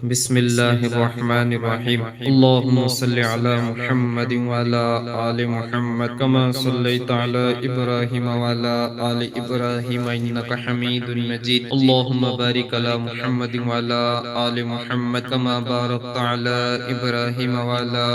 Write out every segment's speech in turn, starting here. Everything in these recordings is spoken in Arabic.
بسم الله الرحمن الرحيم. اللهم صل على محمد وعلى آل محمد كما صليت على إبراهيم وعلى آل إبراهيم إنك حميد مجيد. اللهم بارك على محمد وعلى آل محمد كما باركت على إبراهيم وعلى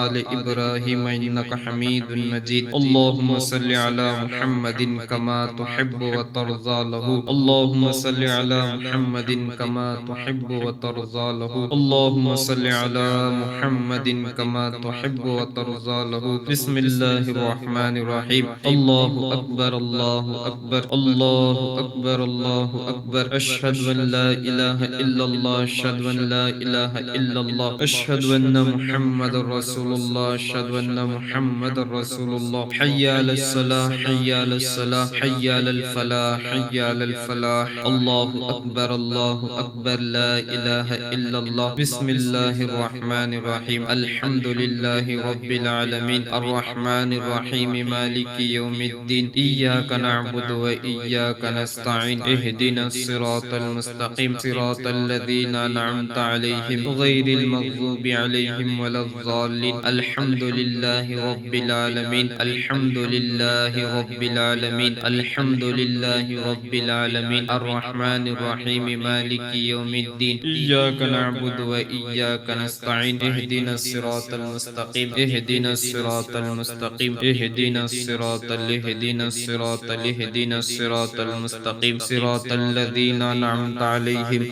آل إبراهيم إنك حميد مجيد. اللهم صل على محمد كما تحب وترضى له. اللهم صل على محمد كما تحب وترضى له. اللهم صل على محمد كما تحب وترضى له. بسم الله الرحمن الرحيم. الله أكبر الله أكبر الله أكبر الله أكبر. أشهد أن لا إله إلا الله. أشهد أن لا إله إلا الله. أشهد أن محمد رسول الله. أشهد أن محمد رسول الله. حي على الصلاة حي على الصلاة حي على الفلاح حي على الفلاح. الله أكبر الله أكبر. لا إله إلا الله. بسم الله الرحمن الرحيم. الحمد لله رب العالمين الرحمن الرحيم مالك يوم الدين. إياك نعبد وإياك نستعين. اهدنا الصراط المستقيم صراط الذين أنعمت عليهم غير المغضوب عليهم ولا الضالين. الحمد لله رب العالمين الحمد لله رب العالمين الحمد لله رب العالمين الرحمن الرحيم مالك يوم الدين. إياك نعبد وإياك نستعين. اهدنا الصراط المستقيم اهدنا الصراط المستقيم اهدنا الصراط اهدنا الصراط اهدنا الصراط المستقيم صراط الذين أنعمت عليهم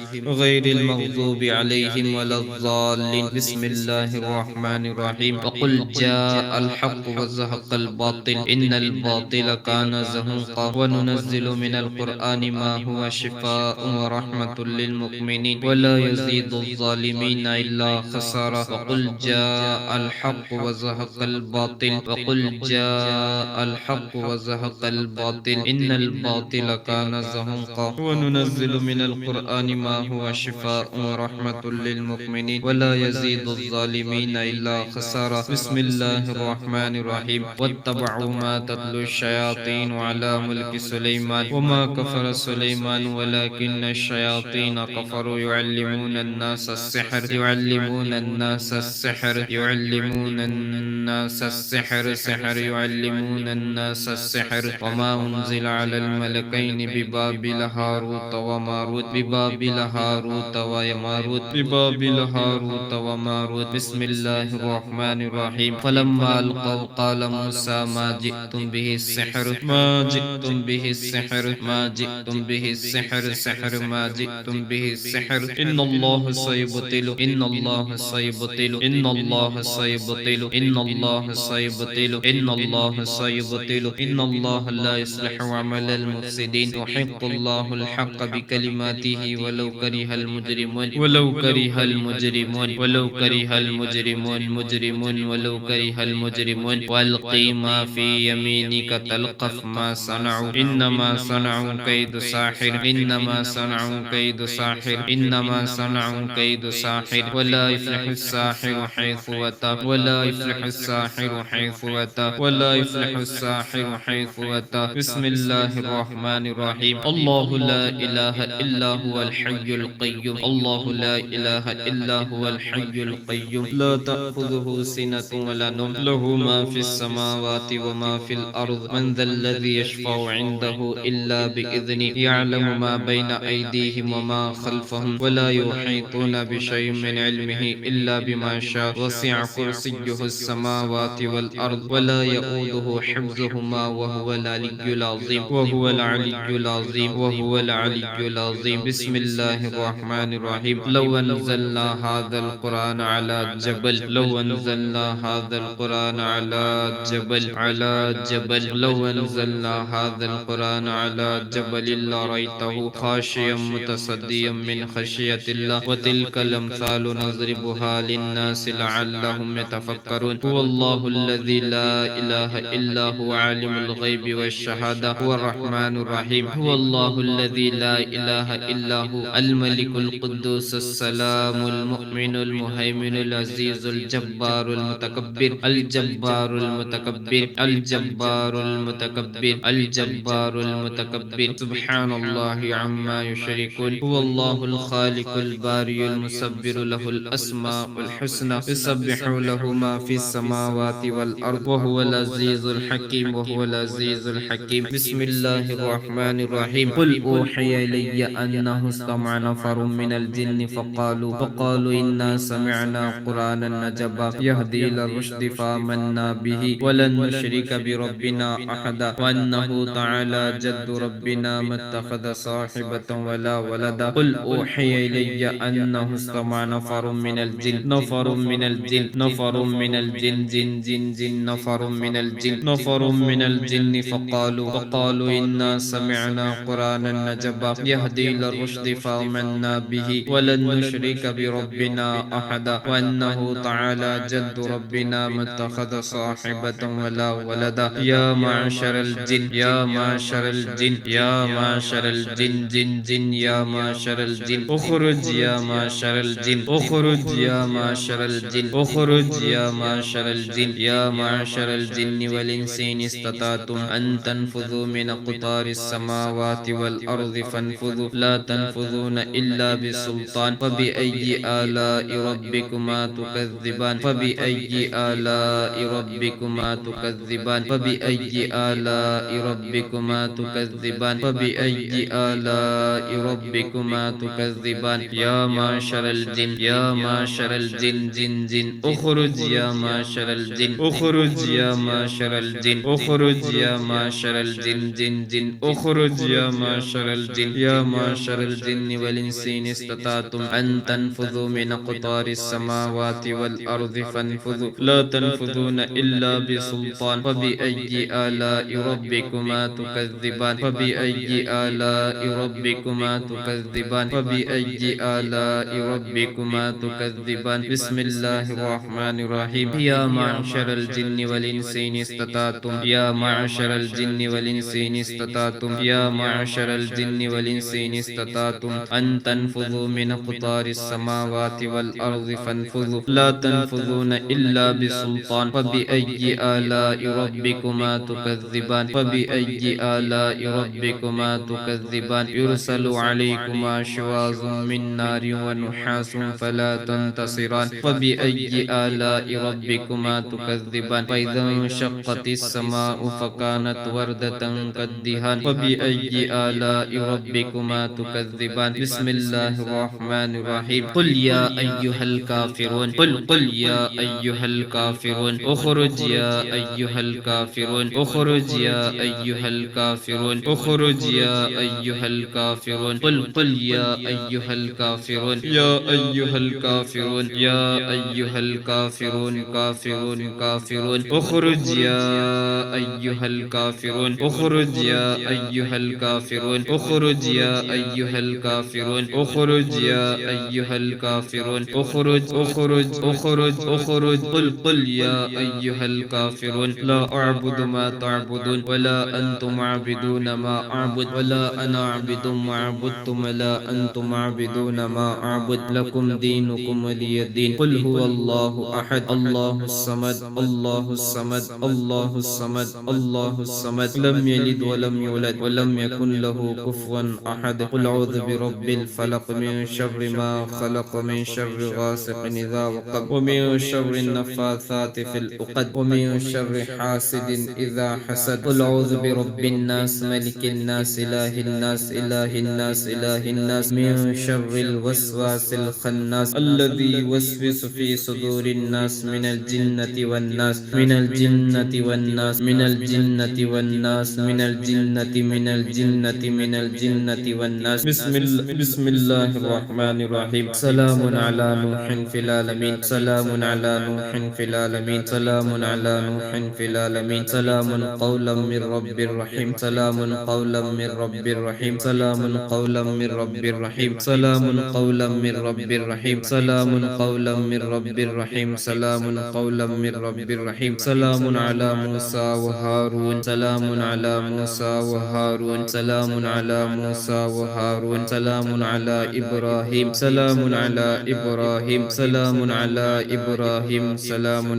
غير المغضوب عليهم ولا الضالين. بسم الله الرحمن الرحيم. وقل جاء الحق وزهق الباطل إن الباطل كان زهوقا. وننزل من القرآن ما هو شفاء ورحمة للمؤمنين ولا يزيد الظالمين إلا خسارا. وقل جاء الحق وزهق الباطل وقل جاء الحق وزهق الباطل إن الباطل كان زهوقا. وننزل من القرآن ما هو شفاء ورحمة للمؤمنين ولا يزيد الظالمين إلا خسارا. بسم الله الرحمن الرحيم. واتبعوا ما تتلو الشياطين على ملك سليمان وما كفر سليمان ولكن الشياطين كفروا يعلمون الناس السحر يعلمون الناس السحر يعلمون الناس السحر سحر يعلمون الناس السحر. وما أنزل على الملكين ببابل هاروت وماروت ببابل هاروت وماروت ببابل هاروت وماروت. بسم الله الرحمن الرحيم. فلما ألقوا قال موسى ما جئتم به السحر ما جئتم به السحر ما جئتم به السحر سحر ما جئتم به السحر. إن الله سيبطل إن الله سيبطل إن الله سيبطل إن الله سيبطل إن الله سيبطل إن الله لا يصلح عمل المفسدين. يحق الله الحق بكلماته ولو كره المجرمون ولو كره المجرمون ولو كره المجرمون مجرمون ولو كره المجرمون. والقي ما في يمينك تلقف ما صنعوا إنما صنعوا كيد ساحر إنما صنعوا كيد ساحر إنما صنعوا كيد ساحر. ولا يفلح الساحر حيث أتى ولا يفلح الساحر حيث أتى ولا يفلح الساحر حيث أتى. بسم الله الرحمن الرحيم. الله لا إله إلا هو الحي القيوم الله لا إله إلا هو الحي القيوم لا تأخذه سنة ولا نوم له ما في السماوات وما في الأرض. من ذا الذي يشفع عنده إلا بإذنه. يعلم ما بين أيديهم وما خلفهم ولا يحيطون بشيء من علمه إلا بما شاء. وسع كرسيه السماوات والأرض ولا يؤوده حفظهما وهو العلي العظيم وهو العلي العظيم وهو العلي العظيم. بسم الله الرحمن الرحيم. لو أنزلنا هذا القرآن على جبل لو أنزلنا هذا القرآن على جبل لو أنزلنا هذا القرآن على جبل لرأيته خاشعا متصديا من خشية الله. وتلك الأمثال نضربها للناس لعلهم يتفكرون. هو الله الذي لا إله إلا هو عالم الغيب والشهادة هو الرحمن الرحيم. هو الله الذي لا إله إلا هو الملك القدوس السلام المؤمن المهيمن العزيز الجبار المتكبر الجبار المتكبر الجبار المتكبر الجبار المتكبر. سبحان الله عما يشركون. هو الله الخالق البارئ الباري المسبر له الأسماء الحسنى يسبح له ما في السماوات والأرض وهو العزيز الحكيم وهو العزيز الحكيم. بسم الله الرحمن الرحيم. قل أوحي إلي أنه استمع نفر من الجن فقالوا إنا سمعنا قرآنا عجبا يهدي إلى الرشد فآمنا به ولن نشرك بربنا أحدا وأنه تعالى جد ربنا ما اتخذ صاحبة ولا ولدا. قل أوحي إلي أنه استمع نفر من الجن نفر من الجن جن نفر من الجن فقالوا إنا سمعنا قرآنا عجبا يهدي إلى الرشد فآمنا به ولن نشرك بربنا أحدا وأنه تعالى جد ربنا ما اتخذ صاحبة ولا ولدا. يا معشر الجن يا معشر الجن اخرج يا معشر الجن يا معشر الجن والإنس إن استطعتم أن تنفذوا من أقطار السماوات والأرض فانفذوا لا تنفذون إلا بسلطان. فبأي آلاء ربكما تكذبان يا معشر الجن اخرج يا معشر الجن يا معشر الجن اخرج يا معشر الجن والإنس إن استطعتم أن تنفذوا من أقطار السماوات والأرض فانفذوا لا تنفذون إلا بسلطان. فبأي آلاء ربكما تكذبان بسم الله الرحمن الرحيم. يا معشر الجن والإنس إن استطعتم أن تنفذوا من أقطار السماوات والأرض فانفذوا لا تنفذون إلا بسلطان. فبأي آلاء ربكما تكذبان يرسل عليكما شواظ من نار ونحاس فلا تنتصران. فبأي آلاء ربكما تكذبان فإذا انشقت السماء فكانت وردة كالدهان. فبأي آلاء ربكما تكذبان بسم الله الرحمن الرحيم. قل يا أيها الكافرون اخرج يا أيها الكافرون قل يا أيها الكافرون اخرج يا أيها الكافرون قل يا أيها الكافرون لا أعبد ما تعبدون ولا أنتم عابدون ما أعبد ولا أنا عابد ما عبدتم ولا أنتم عابدون ما أعبد لكم دينكم ولي دين. قل هو الله أحد الله الصمد لم يلد ولم يولد ولم يكن له كفوا أحد. قل أعوذ برب الفلق من شر ما خلق من شر غاسق إذا وقب ومن شر النفاثات في العقد ومن شر حاسد إذا حسد. قل أعوذ برب الناس ملك الناس إله الناس من شر الوسواس الخناس الذي يوسوس في صدور الناس من الجنة والناس بسم الله الرحمن الرحيم. سلام على نوح في العالمين سلام قولا من رب رحيم سلام قولا من رب رحيم سلام على موسى وهارون سلام على إبراهيم سلام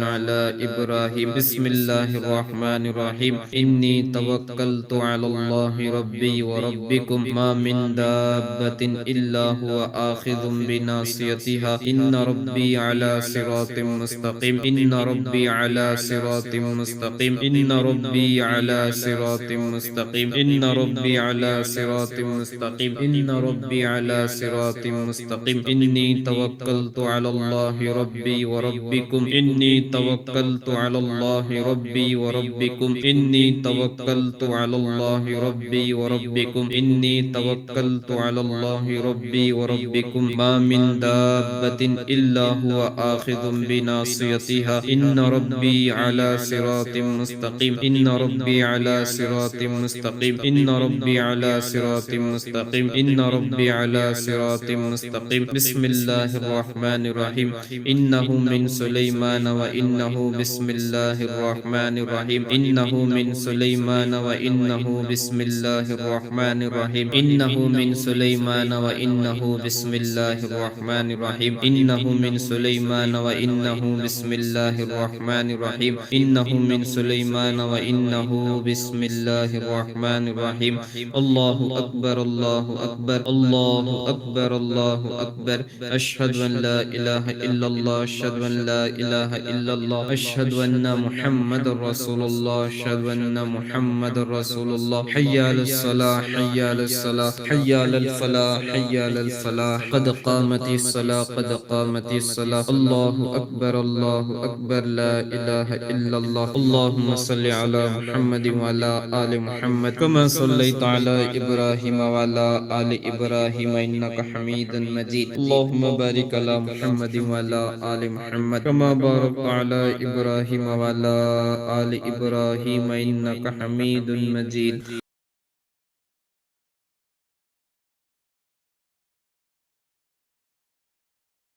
على إبراهيم بسم الله الرحمن الرحيم. إني توكلت على الله ربي وربكم ما من دابة إلا هو آخذ بناصيتها إن ربي على صراط مستقيم إن ربي على صراط مستقيم إن ربي على صراط مستقيم إن ربي على صراط مستقيم إن ربي على صراط مستقيم إني توكلت على الله ربي وربكم إني توكلت على الله ربي وربكم إني توكلت على الله ربي وربكم إني توكلت على الله ربي وربكم ما من دابة إلا هو آخذ بناصيتها إن ربي على صراط مستقيم إن ربي على صراط مستقيم إن ربي على صراط مستقيم إن ربي على صراط مستقيم بسم الله الرحمن الرحيم إنه من سليمان وإنه بسم الله الرحمن الرحيم إنه من سليمان وإنه بسم الله الرحمن الرحيم إنه من سليمان وإنه بسم الله الرحمن الرحيم إنه من سليمان وإنه بسم الله الرحمن الرحيم إنه من سليمان وإنه بسم الله الرحمن الرحيم الله أكبر الله أكبر الله أكبر الله أكبر أشهد أن لا إله إلا الله أشهد أن لا إله إلا الله أشهد أن محمد رسول الله أشهد أن محمد رسول الله حي على الصلاة حي على الصلاة حي على الفلاح حي على الفلاح قد قامت الصلاة قد قامت الصلاة الله أكبر الله أكبر لا إله إلا الله اللهم صل على محمد وعلى آل محمد كما صليت على إبراهيم وعلى آل إبراهيم إنك حميد مجيد اللهم بارك على محمد وعلى آل محمد كما باركت على إبراهيم وعلى آل إبراهيم إنك حميد مجيد